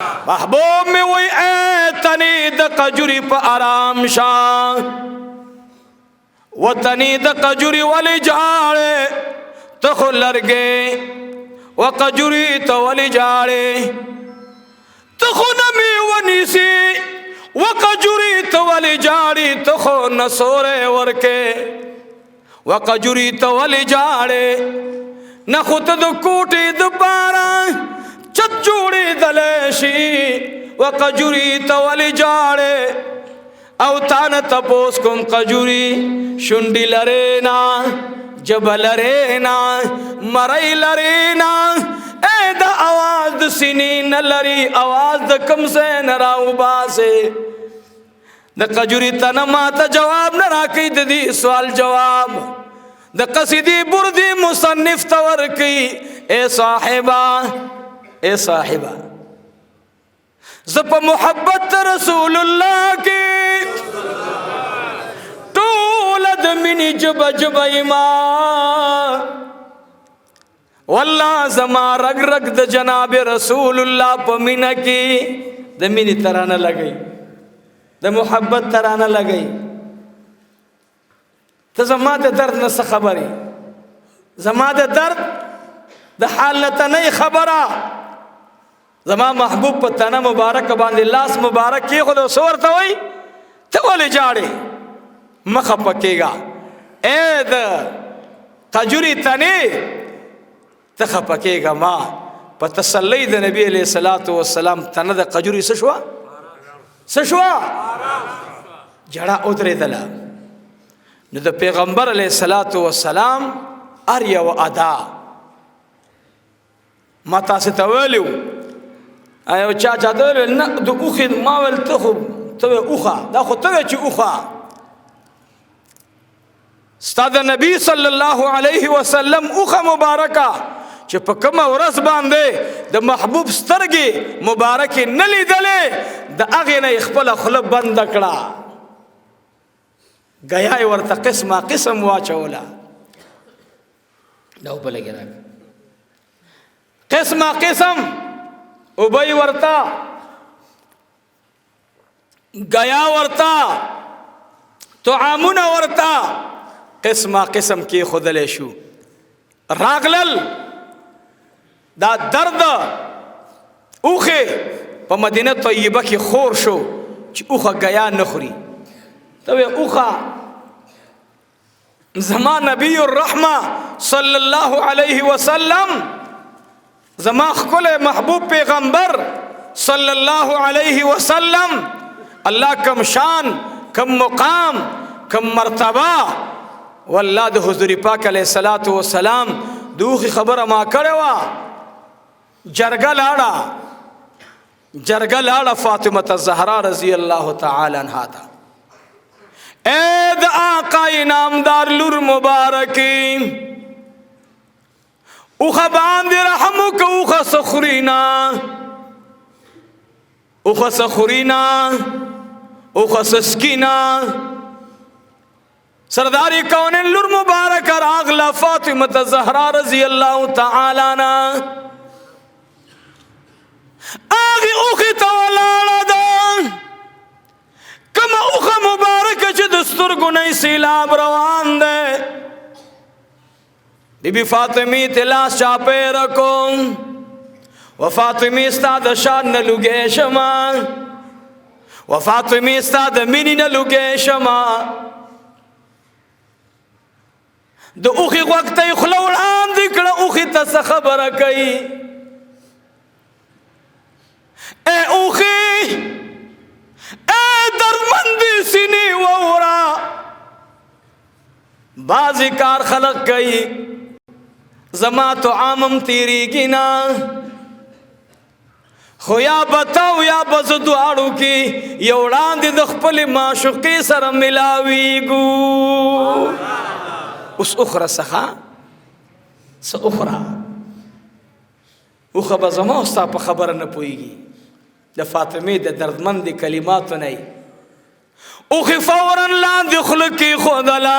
محبوب میں وی اے تنی د قجوری پا آرام شاہ و تنی د قجوری ولی جاڑے تخو لرگے و قجوری تو ولی جاڑے تخو نمی ونیسی و قجوری تو ولی جاڑی تخو نسورے ورکے و قجوری تو ولی جاڑے نخوت دو کوٹی دو پارا چت جوڑی دلیشی و قجوری تو ولی جاڑے او تان تپوس کم قجوری شنڈی لرینا جب لرینا مرائی لرینا اے دا آواز دا سینین لری آواز دا کم سے نراؤ باسے دا قجوری تنما تا جواب نراکی دا دی سوال جواب دا قصیدی بردی مصنف تور کی اے صاحبہ اے صاحبہ زپ محبت رسول اللہ کی طولد منی جب جب ایمان واللہ زما رگ رگ د جناب رسول اللہ پا منہ کی د منی ترانہ لگئی د محبت ترانہ لگئی تو زما د درد نس خبری زما د درد د حالت نئی خبرہ زما محبوب پا تنا مبارک باندے لاس مبارک کی خود سورتا ہوئی تو والی جاڑے مخ پکے گا اے دا قجوری تنے تخ پکے گا ما پا تسلی دا نبی علیہ السلام تنا دا قجوری سشوا جڑا ادرے دلا نو دا پیغمبر علیہ السلام اریا و ادا ما تاسے تولیو ایو چاچا دولی نا دو اوخی ماویل تخو توی اوخا دا خو توی چی اوخا استاد نبی صلی اللہ علیہ وسلم اوخا مبارکا چی پا کم ورس باندے دا محبوب سترگی مبارکی نلی دلے دا اغی نا اخپل خلب بند کڑا گیائی ورطا قسم واچولا داو پلے گرا قسم ابئی ورتا گیا ورتا تو عامون ورتا قسم کی خودلے شو راغلل دا درد اوخے پا مدینہ طیبہ کی خور شو چی اوخا گیا نخوری تو اوخا زمان نبی الرحمہ صلی اللہ علیہ وسلم زمان خکل محبوب پیغمبر صلی اللہ علیہ وسلم اللہ کم شان کم مقام کم مرتبہ واللہ دو حضوری پاک علیہ السلام دوخی خبر ما کروا جرگا لاڑا فاطمہ الزہرا رضی اللہ تعالی عنہ تا اید آقای نامدار لور مبارکی اوخا باندی رحمو کا اوخا سخورینا اوخا سسکینا سرداری کونین لور مبارک راغلا فاطمة الزہرا رضی اللہ تعالی عنہ آغی اوخی تولالا دا کما اوخا مبارک چی دستور گنائی سیلاب روان دے بی بی فاطمی تلاس چاپے رکو و فاطمی استاد شاد نلوگے شما و فاطمی استاد منی نلوگے شما دو اوخی وقت اخلوڑان دکڑا اوخی تس خبر کئی اے اوخی اے درمندی سینی وورا بازی کار خلق گئی زما تو عامم تیری گینا خو یا بتاو یا بزدوارو کی یوڑان دی دخپل معشوقی سر ملاوی گو اس اخرى سخا سا اخرى اخرى بزما استا پا خبر نپوئیگی دا فاطمی دا دردمند کلماتو نئی اخی فوراً لان دی خلقی خودلا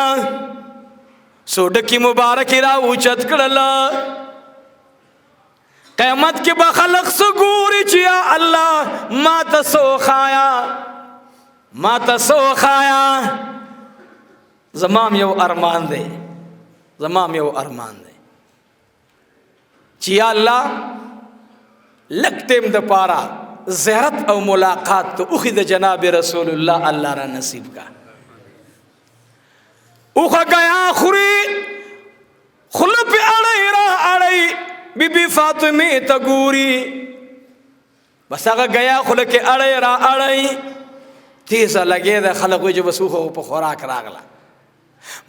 سوڈکی مبارکی را اوچت کرلا قیامت کی با خلق سگوری چیا اللہ ما تسو خایا ما تسو خایا زمام یو ارمان دے زمام یو ارمان دے چیا اللہ لگتیم دا پارا زیارت او ملاقات تو اخی دا جناب رسول اللہ اللہ را نصیب کا اوخا گیا خوری خلپ اڑائی را اڑائی بی بی فاطمی تا گوری بس آگا گیا خلق اڑائی را اڑائی تیزا لگے دا خلقوی جو بس اوخا پا خوراک راگلا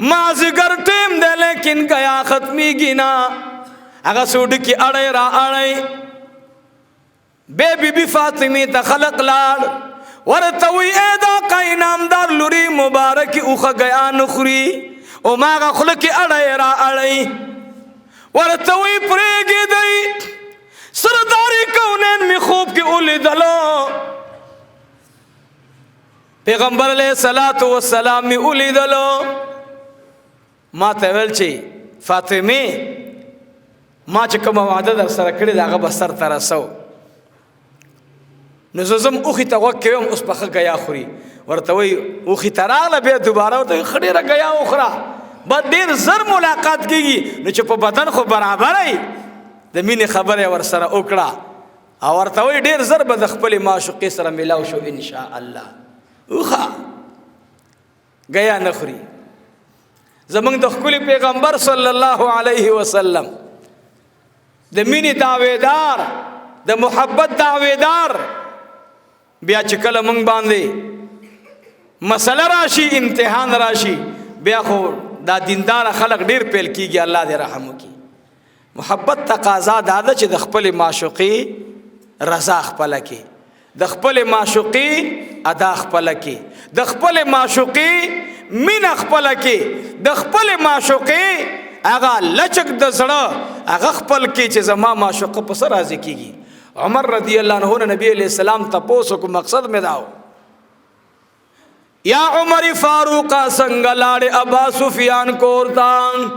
مازگر ٹیم دے لیکن گیا ختمی گینا آگا سوڑ کی اڑائی را اڑائی بی بی فاطمی تا خلق لار ورطوی ایدا قای نامدار لوری مبارکی اوخا گیا نخوری او ماغا خلقی اڑائی را اڑائی ورطوی پریگی دی سرداری کونین میں خوب کی اولی دلو پیغمبر علیہ السلام میں اولی دلو ما تاویل چی فاطمی ما چکم وعده در سرکڑی داغا بسر ترسو نزوزم اوخی تا وکیوم اس پخ گیا خوری ورطوی اوخی تراغ لبیا دوبارہ ورطوی خڑی را گیا اخرا با دیر زر ملاقات کی گی نو چپا بدن خو برابر ای دا مین خبر ورسر اکڑا ورطوی دیر زر با دخپل معشوقی سر ملاو شو انشاءاللہ اوخا گیا نخوری زمان دخپل پیغمبر صلی اللہ علیہ وسلم دا مین دعویدار دا محبت دعویدار بیا چکل منگ باندے مسئلہ راشی امتحان راشی بیا خو دا دیندار خلق دیر پیل کی گیا اللہ دے رحمو کی محبت تقاضا دادا چی دخپل معشوقی رضا خپل کی دخپل معشوقی ادا خپل کی دخپل معشوقی من خپل کی دخپل معشوقی اگا لچک دزڑا اگا خپل کی چی زما معشوق پس رازی کی گی عمر رضی اللہ عنہ نبی علیہ السلام تپوسو کو مقصد میں داو یا عمر فاروقہ سنگلاڑ ابا سفیان کورتان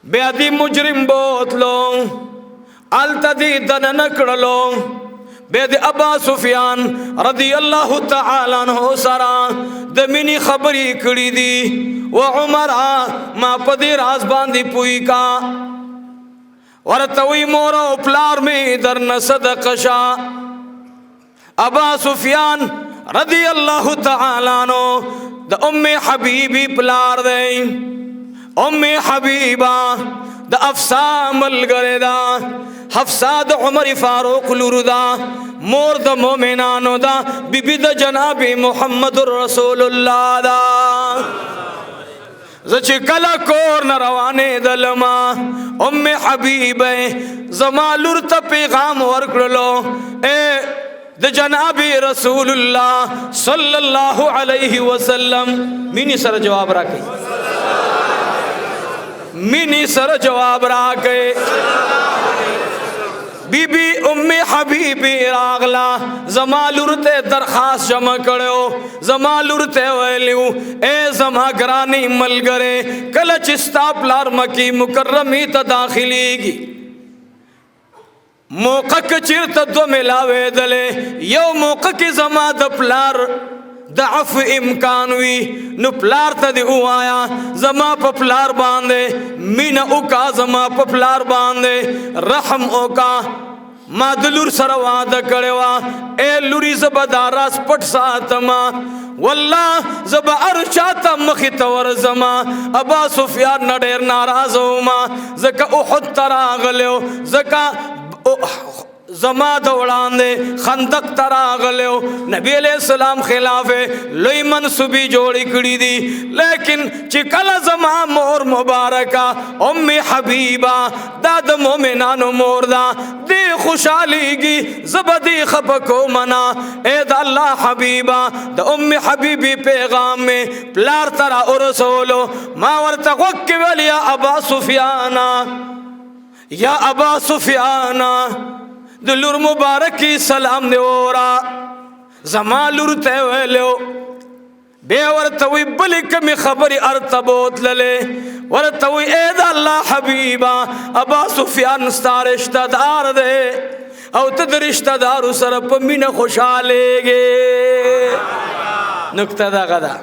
بیادی مجرم بوتلو التدی دن نکڑلو بیادی ابا سفیان رضی اللہ تعالی عنہ سرا دمینی خبری کڑی دی و عمرہ ما پدی راز باندی پوئی کا ورطوی مورو پلار میں در نصدق شا ابا سفیان رضی اللہ تعالیٰ عنہ دا ام حبیبی پلار دے ام حبیبہ دا افسا ملگر دا حفصہ دا عمر فاروق لور دا مور دا مومنانو دا بی بی دا جناب محمد رسول اللہ دا زچ کلا کور نروانے دلما ام حبیب زمالور تا پیغام ورکڑلو اے د جناب رسول اللہ صلی اللہ علیہ وسلم مینی سر جواب راکے مینی سر جواب راکے بی بی ام حبیبی راغلا زمالور تے درخواست جمع کرو زمالور تے ویلیو اے زما گرانی ملگرے کلچستا پلار مکی مکرمی تا داخلی گی موقع کچیر تا دو ملاوے دلے یو موقع کی زما دا پلار ضعف امکانوی نو پلار تا دی او آیا زما پا پلار باندے مین اوکا زما پا پلار باندے رحم اوکا ما دلور سر وعدہ کڑوا اے لوری زبا داراس پٹ ساتما واللہ زبا ارشاتا مخی تور زما ابا سفیان نڈیر ناراضو ما زکا احد تراغلیو زکا زما دوڑان دے خندق تراغلیو نبی علیہ السلام خلافے لئی منصوبی جوڑی کڑی دی لیکن چکل زما مور مبارکہ ام حبیبہ داد مومنانو مور دا دی خوشحالی گی زبدی خبکو منا اے دا اللہ حبیبہ دا ام حبیبی پیغام میں پلار ترا ارسولو ما ورتقوک ولی ابا سفیانا یا ابا سفیانا دلور مبارکی سلام دیورا زمان لور تیویلیو بیا ورته وی بلې کمې خبرې ارته بوتللې ورته وی ای د الله حبیبه ابا سفیان ستا رشته دار دی او ته د رشته دارو سره په مینه خوشحالېږې. نکته دغه ده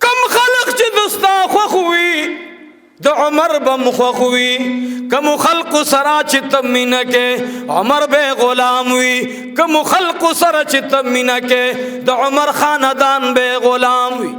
کم خلق چې دوستا خوښ وي د عمر بم خوښ وي کم خلق سره چې ته مینه کې عمر به غلام وي کم خلق سره چې ته مینه کې د عمر خاندان به غلام وي.